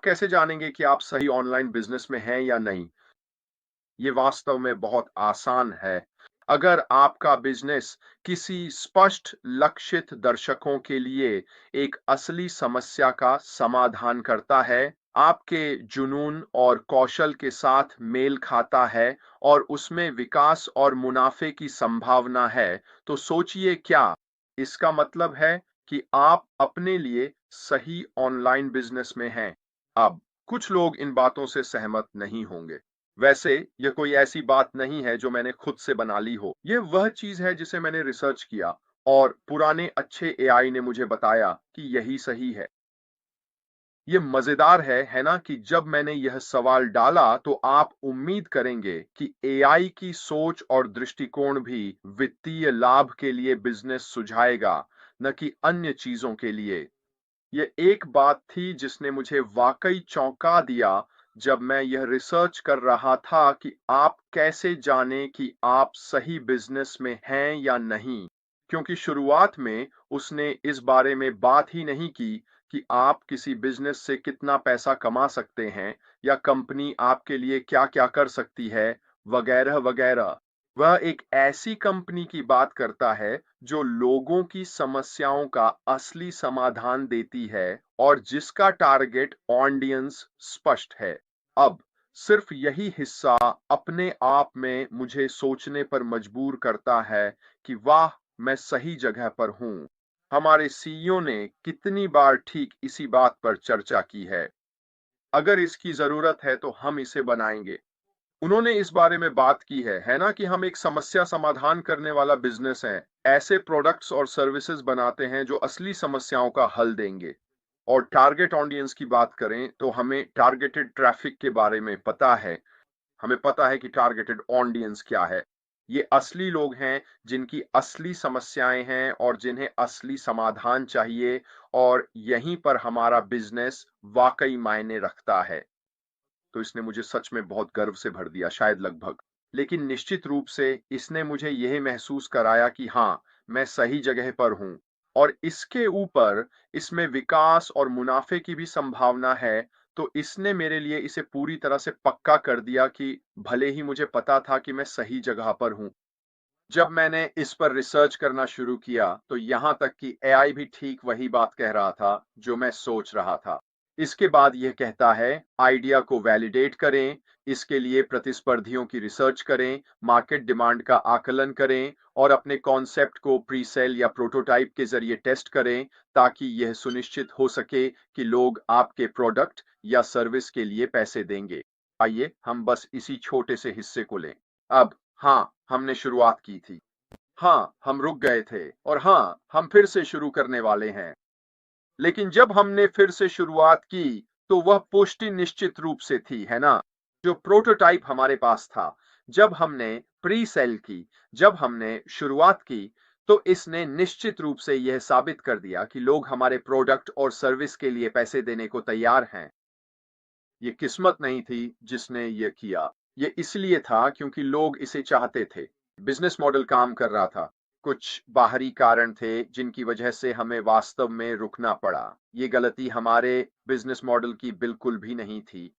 कैसे जानेंगे कि आप सही ऑनलाइन बिजनेस में हैं या नहीं? ये वास्तव में बहुत आसान है। अगर आपका बिजनेस किसी स्पष्ट लक्षित दर्शकों के लिए एक असली समस्या का समाधान करता है, आपके जुनून और कौशल के साथ मेल खाता है और उसमें विकास और मुनाफे की संभावना है, तो सोचिए क्या इसका मतलब है कि आप अपने लिए सही ऑनलाइन बिजनेस में हैं। अब कुछ लोग इन बातों से सहमत नहीं होंगे। वैसे ये कोई ऐसी बात नहीं है जो मैंने खुद से बना ली हो। ये वह चीज है जिसे मैंने रिसर्च किया और पुराने अच्छे एआई ने मुझे बताया कि यही सही है। ये मजेदार है ना कि जब मैंने यह सवाल डाला तो आप उम्मीद करेंगे कि एआई की सोच और दृष्टिकोण भी वित्तीय लाभ के लिए बिजनेस सुझाएगा, न कि अन्य चीजों के लिए। ये एक बात थी जिसने मुझे वाकई चौंका दिया जब मैं यह रिसर्च कर रहा था कि आप कैसे जानें कि आप सही बिजनेस में हैं या नहीं। क्योंकि शुरुआत में उसने इस बारे में बात ही नहीं की कि आप किसी बिजनेस से कितना पैसा कमा सकते हैं या कंपनी आपके लिए क्या-क्या कर सकती है, वगैरह वगैरह। वह एक ऐसी कंपनी की बात करता है जो लोगों की समस्याओं का असली समाधान देती है और जिसका टारगेट ऑडियंस स्पष्ट है। अब सिर्फ यही हिस्सा अपने आप में मुझे सोचने पर मजबूर करता है कि वाह, मैं सही जगह पर हूं। हमारे सीईओ ने कितनी बार ठीक इसी बात पर चर्चा की है। अगर इसकी जरूरत है तो हम इसे बनाएंगे। उन्होंने इस बारे में बात की है ना, कि हम एक समस्या समाधान करने वाला बिजनेस है। ऐसे प्रोडक्ट्स और सर्विसेज बनाते हैं जो असली समस्याओं का हल देंगे। और टारगेट ऑडियंस की बात करें तो हमें टारगेटेड ट्रैफिक के बारे में पता है। हमें पता है कि टारगेटेड ऑडियंस क्या है। ये असली लोग हैं जिनकी असली समस्याएं हैं और जिन्हें असली समाधान चाहिए, और यहीं पर हमारा बिजनेस वाकई मायने रखता है। तो इसने मुझे सच में बहुत गर्व से भर दिया, शायद लगभग। लेकिन निश्चित रूप से इसने मुझे यह महसूस कराया कि हाँ, मैं सही जगह पर हूं। और इसके ऊपर इसमें विकास और मुनाफे की भी संभावना है। तो इसने मेरे लिए इसे पूरी तरह से पक्का कर दिया कि भले ही मुझे पता था कि मैं सही जगह पर हूं। जब मैंने इस पर रिसर्च करना शुरू किया तो यहां तक कि एआई भी ठीक वही बात कह रहा था जो मैं सोच रहा था। इसके बाद यह कहता है, आइडिया को वैलिडेट करें, इसके लिए प्रतिस्पर्धियों की रिसर्च करें, मार्केट डिमांड का आकलन करें और अपने कॉन्सेप्ट को प्री सेल या प्रोटोटाइप के जरिए टेस्ट करें, ताकि यह सुनिश्चित हो सके कि लोग आपके प्रोडक्ट या सर्विस के लिए पैसे देंगे। आइए हम बस इसी छोटे से हिस्से को लें। अब हाँ, हमने शुरुआत की थी। हाँ, हम रुक गए थे और हाँ, हम फिर से शुरू करने वाले हैं। लेकिन जब हमने फिर से शुरुआत की तो वह पुष्टि निश्चित रूप से थी, है ना? जो प्रोटोटाइप हमारे पास था, जब हमने प्री सेल की, जब हमने शुरुआत की, तो इसने निश्चित रूप से यह साबित कर दिया कि लोग हमारे प्रोडक्ट और सर्विस के लिए पैसे देने को तैयार हैं। ये किस्मत नहीं थी जिसने ये किया। ये इसलिए था क्योंकि लोग इसे चाहते थे। बिजनेस मॉडल काम कर रहा था। कुछ बाहरी कारण थे जिनकी वजह से हमें वास्तव में रुकना पड़ा। ये गलती हमारे बिजनेस मॉडल की बिल्कुल भी नहीं थी,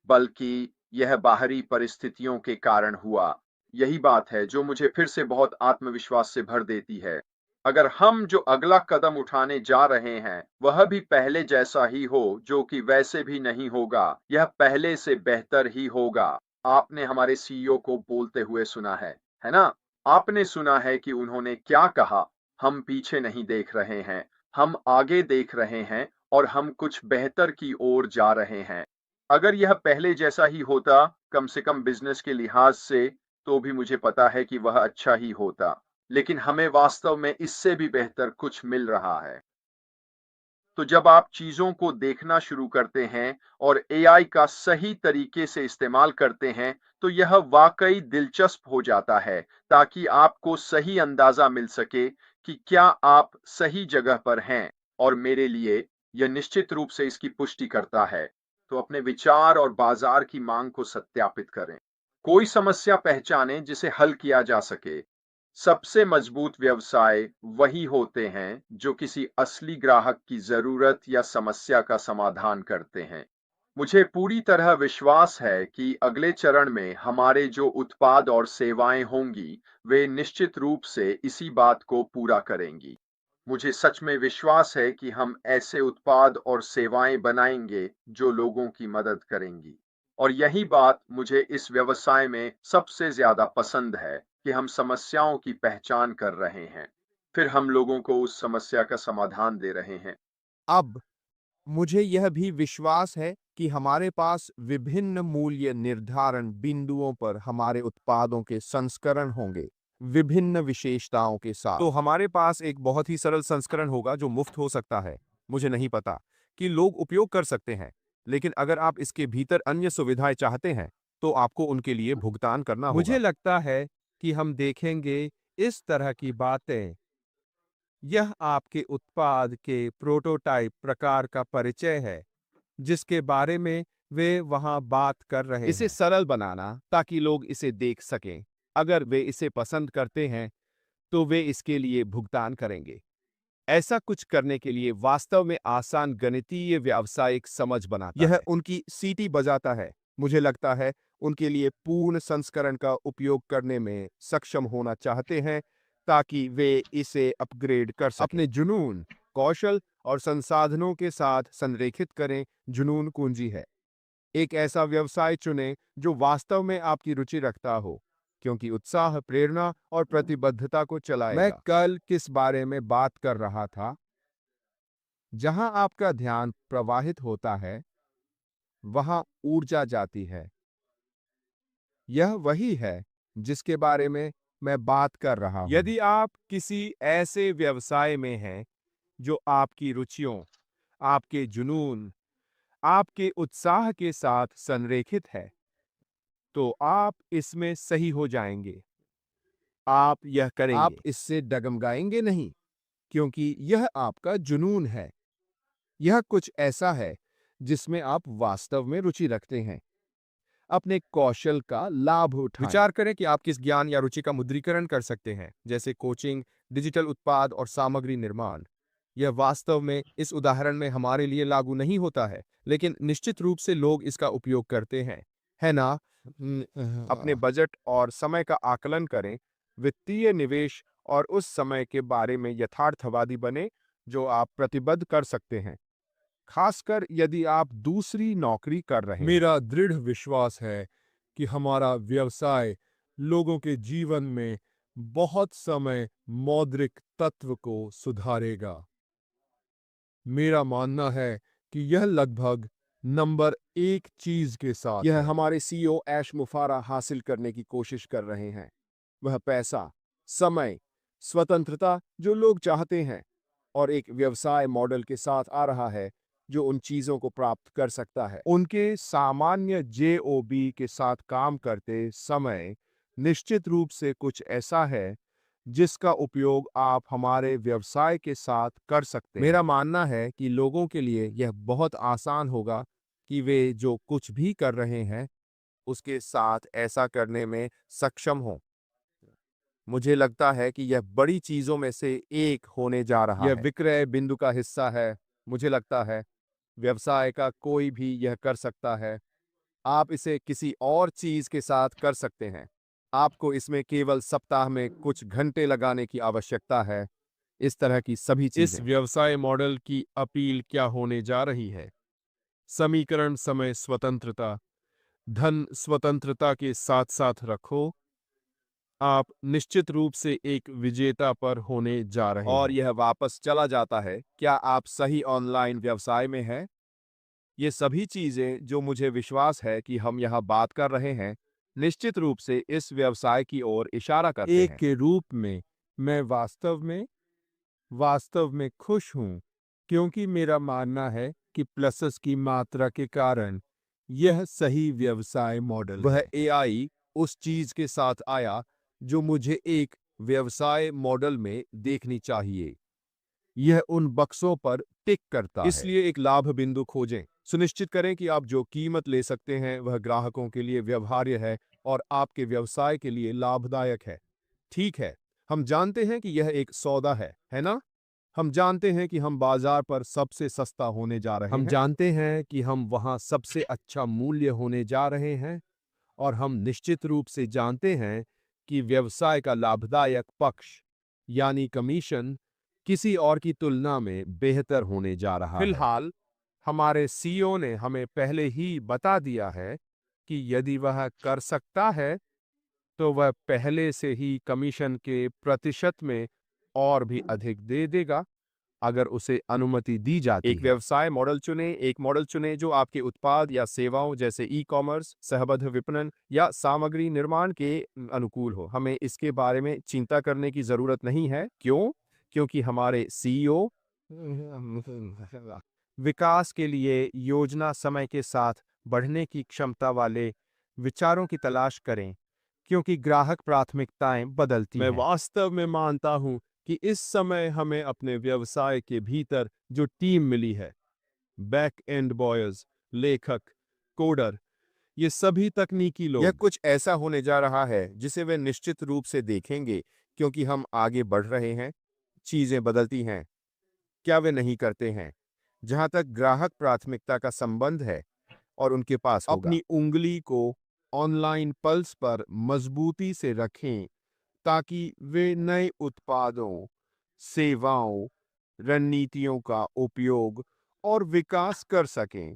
बल्कि यह बाहरी परिस्थितियों के कारण हुआ। यही बात है जो मुझे फिर से बहुत आत्मविश्वास से भर देती है। अगर हम जो अगला कदम उठाने जा रहे हैं वह भी पहले जैसा ही हो, जो कि वैसे भी नहीं होगा, यह पहले से बेहतर ही होगा। आपने हमारे सीईओ को बोलते हुए सुना है ना? आपने सुना है कि उन्होंने क्या कहा। हम पीछे नहीं देख रहे हैं, हम आगे देख रहे हैं और हम कुछ बेहतर की ओर जा रहे हैं। अगर यह पहले जैसा ही होता, कम से कम बिजनेस के लिहाज से, तो भी मुझे पता है कि वह अच्छा ही होता। लेकिन हमें वास्तव में इससे भी बेहतर कुछ मिल रहा है। तो जब आप चीजों को देखना शुरू करते हैं और एआई का सही तरीके से इस्तेमाल करते हैं, तो यह वाकई दिलचस्प हो जाता है, ताकि आपको सही अंदाजा मिल सके कि क्या आप सही जगह पर हैं। और मेरे लिए यह निश्चित रूप से इसकी पुष्टि करता है। तो अपने विचार और बाजार की मांग को सत्यापित करें। कोई समस्या पहचानें जिसे हल किया जा सके। सबसे मजबूत व्यवसाय वही होते हैं जो किसी असली ग्राहक की जरूरत या समस्या का समाधान करते हैं। मुझे पूरी तरह विश्वास है कि अगले चरण में हमारे जो उत्पाद और सेवाएं होंगी, वे निश्चित रूप से इसी बात को पूरा करेंगी। मुझे सच में विश्वास है कि हम ऐसे उत्पाद और सेवाएं बनाएंगे जो लोगों की मदद करेंगी। और यही बात मुझे इस व्यवसाय में सबसे ज्यादा पसंद है कि हम समस्याओं की पहचान कर रहे हैं, फिर हम लोगों को उस समस्या का समाधान दे रहे हैं। अब मुझे यह भी विश्वास है कि हमारे पास विभिन्न मूल्य निर्धारण बिंदुओं पर हमारे उत्पादों के संस्करण होंगे, विभिन्न विशेषताओं के साथ। तो हमारे पास एक बहुत ही सरल संस्करण होगा जो मुफ्त हो सकता है। मुझे नहीं पता कि लोग उपयोग कर सकते हैं, लेकिन अगर आप इसके भीतर अन्य सुविधाएं चाहते हैं, तो आपको उनके लिए भुगतान करना होगा। मुझे लगता है कि हम देखेंगे इस तरह की बातें। यह आपके उत्पाद के प्रोटोटाइप प्रकार का परिचय है जिसके बारे में वे वहां बात कर रहे हैं। इसे सरल बनाना ताकि लोग इसे देख सकें। अगर वे इसे पसंद करते हैं तो वे इसके लिए भुगतान करेंगे। ऐसा कुछ करने के लिए वास्तव में आसान गणितीय व्यावसायिक समझ बनाता है। यह उनकी सीटी बजाता है। मुझे लगता है उनके लिए पूर्ण संस्करण का उपयोग करने में सक्षम होना चाहते हैं ताकि वे इसे अपग्रेड कर सकें। अपने जुनून, कौशल और संसाधनों के साथ संरेखित करें। जुनून कुंजी है। एक ऐसा व्यवसाय चुनें जो वास्तव में आपकी रुचि रखता हो, क्योंकि उत्साह, प्रेरणा और प्रतिबद्धता को चलाएगा। मैं कल किस बारे में बात कर रहा था? जहां आपका ध्यान प्रवाहित होता है, वहां ऊर्जा जाती है। यह वही है जिसके बारे में मैं बात कर रहा हूं। यदि आप किसी ऐसे व्यवसाय में हैं जो आपकी रुचियों, आपके जुनून, आपके उत्साह के साथ संरेखित है, तो आप इसमें सही हो जाएंगे। आप यह करेंगे। आप इससे डगमगाएंगे नहीं, क्योंकि यह आपका जुनून है। यह कुछ ऐसा है जिसमें आप वास्तव में रुचि रखते हैं। अपने कौशल का लाभ उठाएं। विचार करें कि आप किस ज्ञान या रुचि का मुद्रीकरण कर सकते हैं, जैसे कोचिंग, डिजिटल उत्पाद और सामग्री निर्माण। यह वास्तव में इस उदाहरण में हमारे लिए लागू नहीं होता है, लेकिन निश्चित रूप से लोग इसका उपयोग करते हैं, है ना? अपने बजट और समय का आकलन करें, वित्तीय निवेश और उस समय के बारे में यथार्थवादी बने जो आप प्रतिबद्ध कर सकते हैं, खासकर यदि आप दूसरी नौकरी कर रहे हैं। मेरा दृढ़ विश्वास है कि हमारा व्यवसाय लोगों के जीवन में बहुत समय मौद्रिक तत्व को सुधारेगा। मेरा मानना है कि यह लगभग नंबर एक चीज के साथ यह हमारे सीईओ ऐश मुफारा हासिल करने की कोशिश कर रहे हैं। वह पैसा, समय, स्वतंत्रता जो लोग चाहते हैं, और एक व्यवसाय मॉडल के साथ आ रहा है जो उन चीजों को प्राप्त कर सकता है। उनके सामान्य जेओबी के साथ काम करते समय निश्चित रूप से कुछ ऐसा है जिसका उपयोग आप हमारे व्यवसाय के साथ कर सकते हैं। मेरा मानना है कि लोगों के लिए यह बहुत आसान होगा कि वे जो कुछ भी कर रहे हैं उसके साथ ऐसा करने में सक्षम हों। मुझे लगता है कि यह बड़ी चीजों में से एक होने जा रहा है। यह विक्रय बिंदु का हिस्सा है। मुझे लगता है व्यवसाय का कोई भी यह कर सकता है। आप इसे किसी और चीज के साथ कर सकते हैं। आपको इसमें केवल सप्ताह में कुछ घंटे लगाने की आवश्यकता है। इस तरह की सभी चीजें। इस व्यवसाय मॉडल की अपील क्या होने जा रही है? समीकरण समय स्वतंत्रता, धन स्वतंत्रता के साथ साथ रखो। आप निश्चित रूप से एक विजेता पर होने जा रहे हैं। और यह वापस चला जाता है, क्या आप सही ऑनलाइन व्यवसाय में हैं? ये सभी चीजें जो मुझे विश्वास है कि हम यहाँ बात कर रहे हैं, निश्चित रूप से इस व्यवसाय की ओर इशारा करते हैं। एक के रूप में मैं वास्तव में खुश हूं, क्योंकि मेरा मानना है कि प्लसेस की मात्रा के कारण यह सही व्यवसाय मॉडल है। वह एआई उस चीज के साथ आया जो मुझे एक व्यवसाय मॉडल में देखनी चाहिए। यह उन बक्सों पर टिक करता है। इसलिए एक लाभ बिंदु खोजें। सुनिश्चित करें कि आप जो कीमत ले सकते हैं वह ग्राहकों के लिए व्यवहार्य है और आपके व्यवसाय के लिए लाभदायक है। ठीक है, हम जानते हैं कि यह एक सौदा है ना? हम जानते हैं कि हम बाजार पर सबसे सस्ता होने जा रहे हैं। हम जानते हैं कि हम वहां सबसे अच्छा मूल्य होने जा रहे हैं और हम निश्चित रूप से जानते हैं कि व्यवसाय का लाभदायक पक्ष यानी कमीशन किसी और की तुलना में बेहतर होने जा रहा है। फिलहाल हमारे सीईओ ने हमें पहले ही बता दिया है कि यदि वह कर सकता है तो वह पहले से ही कमीशन के प्रतिशत में और भी अधिक दे देगा अगर उसे अनुमति दी जाती है। एक व्यवसाय मॉडल चुनें, एक मॉडल चुनें जो आपके उत्पाद या सेवाओं जैसे ई-कॉमर्स, सहबद्ध विपणन या सामग्री निर्माण के अनुकूल हो। हमें इसके बारे में चिंता करने की जरूरत नहीं है। क्यों? क्योंकि हमारे सीईओ विकास के लिए योजना समय के साथ बढ़ने की क्षमता वाले विचारों की तलाश करें, क्योंकि ग्राहक प्राथमिकताएं बदलती हैं। मैं वास्तव में मानता हूं कि इस समय हमें अपने व्यवसाय के भीतर जो टीम मिली है, बैक एंड बॉयज, लेखक, कोडर, ये सभी तकनीकी लोग, यह कुछ ऐसा होने जा रहा है जिसे वे निश्चित रूप से देखेंगे, क्योंकि हम आगे बढ़ रहे हैं, चीजें बदलती हैं। क्या वे नहीं करते हैं? जहां तक ग्राहक प्राथमिकता का संबंध है और उनके पास होगा। अपनी उंगली को ऑनलाइन पल्स पर मजबूती से रखें ताकि वे नए उत्पादों, सेवाओं, रणनीतियों का उपयोग और विकास कर सकें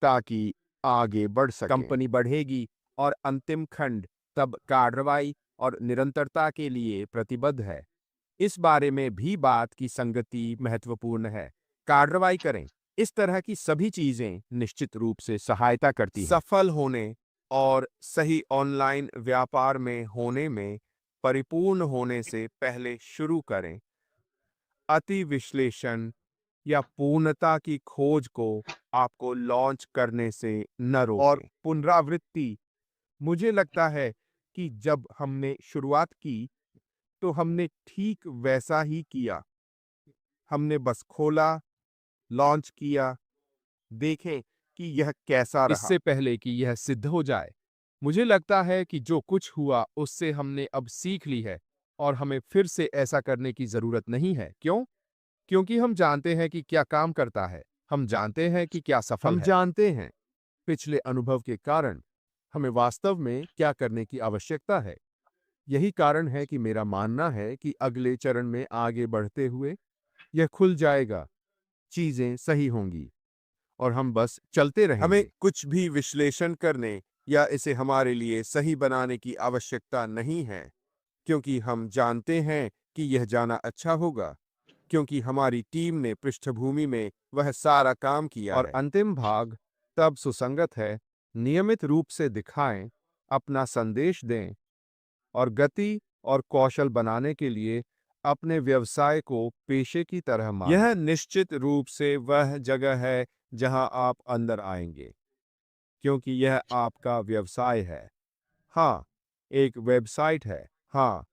ताकि आगे बढ़ सकें। कंपनी बढ़ेगी और अंतिम खंड तब कार्रवाई और निरंतरता के लिए प्रतिबद्ध है। इस बारे में भी बात की संगति महत्वपूर्ण है। कार्रवाई करें। इस तरह की सभी चीजें निश्चित रूप से सहायता करती हैं। सफल होने और सही ऑनलाइन व्यापार में होने में परिपूर्ण होने से पहले शुरू करें। अति विश्लेषण या पूर्णता की खोज को आपको लॉन्च करने से न रोकें। और पुनरावृत्ति, मुझे लगता है कि जब हमने शुरुआत की तो हमने ठीक वैसा ही किया। हमने बस खोला, लॉन्च किया, देखें कि यह कैसा रहा। इससे पहले कि यह सिद्ध हो जाए, मुझे लगता है कि जो कुछ हुआ उससे हमने अब सीख ली है और हमें फिर से ऐसा करने की जरूरत नहीं है। क्यों? क्योंकि हम जानते हैं कि क्या काम करता है। हम जानते हैं कि क्या सफल है। हम जानते हैं पिछले अनुभव के कारण हमें वास्तव में क्या करने की आवश्यकता है। यही कारण है कि मेरा मानना है कि अगले चरण में आगे बढ़ते हुए यह खुल जाएगा, चीजें सही होंगी और हम बस चलते रहेंगे। हमें कुछ भी विश्लेषण करने या इसे हमारे लिए सही बनाने की आवश्यकता नहीं है, क्योंकि हम जानते हैं कि यह जाना अच्छा होगा, क्योंकि हमारी टीम ने पृष्ठभूमि में वह सारा काम किया और है। अंतिम भाग तब सुसंगत है। नियमित रूप से दिखाएं, अपना संदेश दें और गति और कौशल बनाने के लिए अपने व्यवसाय को पेशे की तरह मानें। यह निश्चित रूप से वह जगह है जहां आप अंदर आएंगे, क्योंकि यह आपका व्यवसाय है। हाँ, एक वेबसाइट है। हाँ,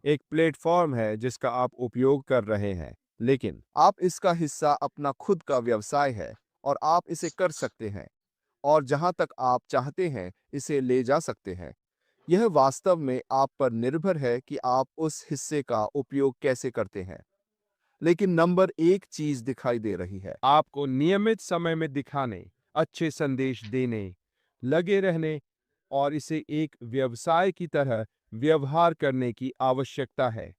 एक प्लेटफॉर्म है जिसका आप उपयोग कर रहे हैं, लेकिन आप इसका हिस्सा अपना खुद का व्यवसाय है और आप इसे कर सकते हैं और जहां तक आप चाहते हैं इसे ले जा सकते हैं। यह वास्तव में आप पर निर्भर है कि आप उस हिस्से का उपयोग कैसे करते हैं। लेकिन नंबर एक चीज दिखाई दे रही है। आपको नियमित समय में दिखाने, अच्छे संदेश देने, लगे रहने और इसे एक व्यवसाय की तरह व्यवहार करने की आवश्यकता है।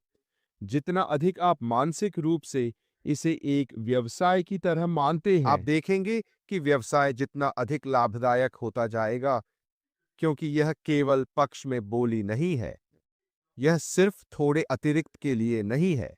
जितना अधिक आप मानसिक रूप से इसे एक व्यवसाय की तरह मानते हैं, आप देखेंगे कि व्यवसाय जितना अधिक लाभदायक होता जाएगा, क्योंकि यह केवल पक्ष में बोली नहीं है। यह सिर्फ थोड़े अतिरिक्त के लिए नहीं है।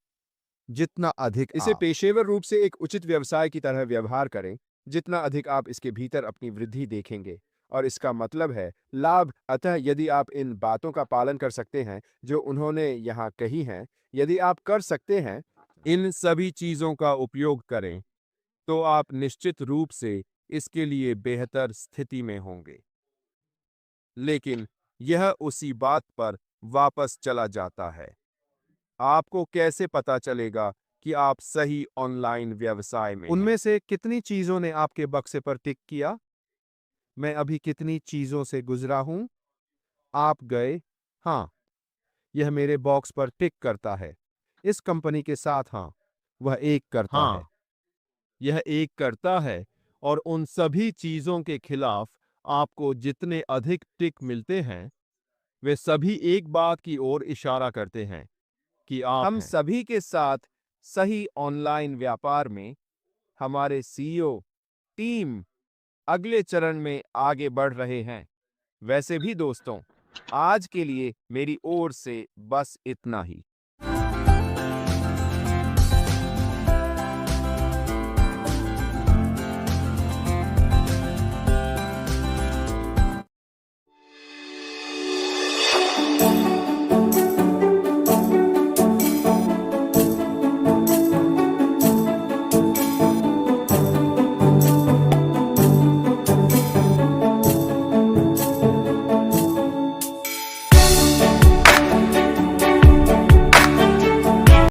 जितना अधिक इसे पेशेवर रूप से एक उचित व्यवसाय की तरह व्यवहार करें, जितना अधिक आप इसके भीतर अपनी वृद्धि देखेंगे और इसका मतलब है लाभ। अतः यदि आप इन बातों का पालन कर सकते हैं जो उन्होंने यहाँ कही हैं, यदि आप कर सकते हैं, इन सभी चीजों का उपयोग करें, तो आप निश्चित रूप से इसके लिए बेहतर स्थिति में होंगे। लेकिन यह उसी बात पर वापस चला जाता है। आपको कैसे पता चलेगा कि आप सही ऑनलाइन व्यवसाय में हैं? उनमें से कितनी चीजों ने आपके बक्से पर टिक किया? मैं अभी कितनी चीजों से गुजरा हूं? आप गए, हाँ, यह मेरे बॉक्स पर टिक करता है। इस कंपनी के साथ, हाँ, वह एक करता है। हाँ, यह एक करता है और उन सभी चीजों के खिलाफ आपको जितने अधिक टिक मिलते हैं, वे सभी एक बात की ओर इशारा करते हैं कि आप हम हैं। सभी के साथ सही ऑनलाइन व्यापार में हमारे सीईओ, टीम अगले चरण में आगे बढ़ रहे हैं। वैसे भी दोस्तों, आज के लिए मेरी ओर से बस इतना ही।